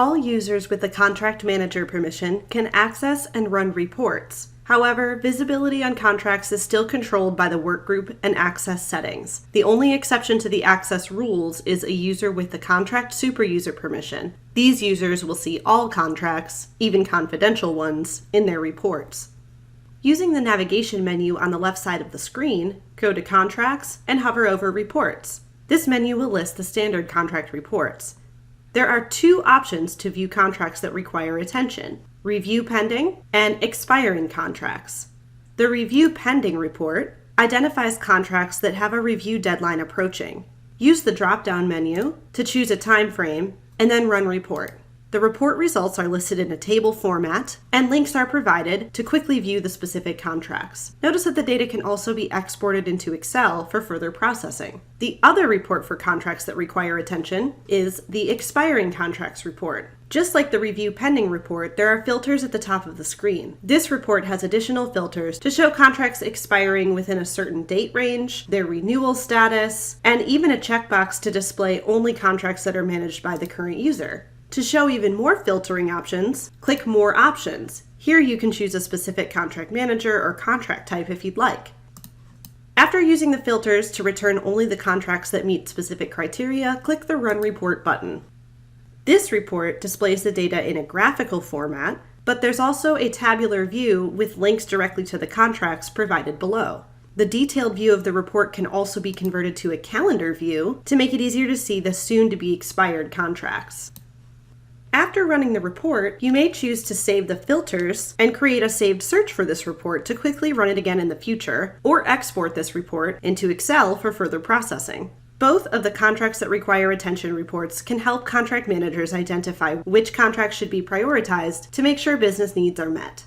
All users with the contract manager permission can access and run reports. However, visibility on contracts is still controlled by the workgroup and access settings. The only exception to the access rules is a user with the contract superuser permission. These users will see all contracts, even confidential ones, in their reports. Using the navigation menu on the left side of the screen, go to Contracts and hover over Reports. This menu will list the standard contract reports. There are two options to view contracts that require attention: Review Pending and Expiring Contracts. The Review Pending report identifies contracts that have a review deadline approaching. Use the drop-down menu to choose a time frame and then Run Report. The report results are listed in a table format, and links are provided to quickly view the specific contracts. Notice that the data can also be exported into Excel for further processing. The other report for contracts that require attention is the Expiring Contracts report. Just like the Review Pending report, there are filters at the top of the screen. This report has additional filters to show contracts expiring within a certain date range, their renewal status, and even a checkbox to display only contracts that are managed by the current user. To show even more filtering options, click More Options. Here you can choose a specific contract manager or contract type if you'd like. After using the filters to return only the contracts that meet specific criteria, click the Run Report button. This report displays the data in a graphical format, but there's also a tabular view with links directly to the contracts provided below. The detailed view of the report can also be converted to a calendar view to make it easier to see the soon-to-be expired contracts. After running the report, you may choose to save the filters and create a saved search for this report to quickly run it again in the future, or export this report into Excel for further processing. Both of the contracts that require attention reports can help contract managers identify which contracts should be prioritized to make sure business needs are met.